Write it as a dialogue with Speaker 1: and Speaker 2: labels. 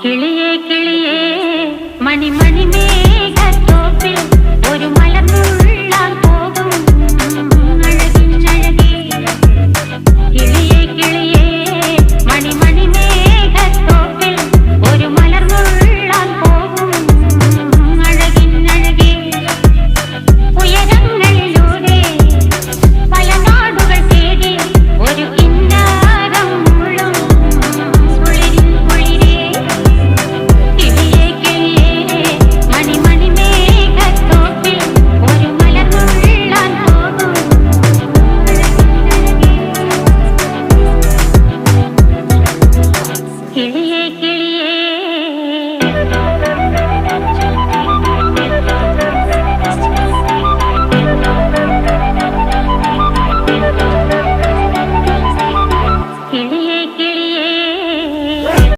Speaker 1: കിളിയേ കിളിയേ മണിമണി മേഘത്തോപ്പിൽ ഒരു മലർന്നുള്ളാൻ പോകും അഴകിനഴകേ. കിളിയേ കിളിയേ മണിമണി മേഘത്തോപ്പിൽ ഒരു മലർന്നുള്ളാൻ പോകും അഴകിനഴകേ. ഉയരങ്ങളിലൂടെ പല നാടുകൾ തേടി ഒരു കിന്നാരം മുള്ളും കുളിരിൻ കുളിരേ. കിളിയേ കിളിയേ മണിമണി മേഘത്തോപ്പിൽ ഒരു മലർന്നുള്ളാൻ പോകും അഴകിനഴകേ. കിളിയേ കിളിയേ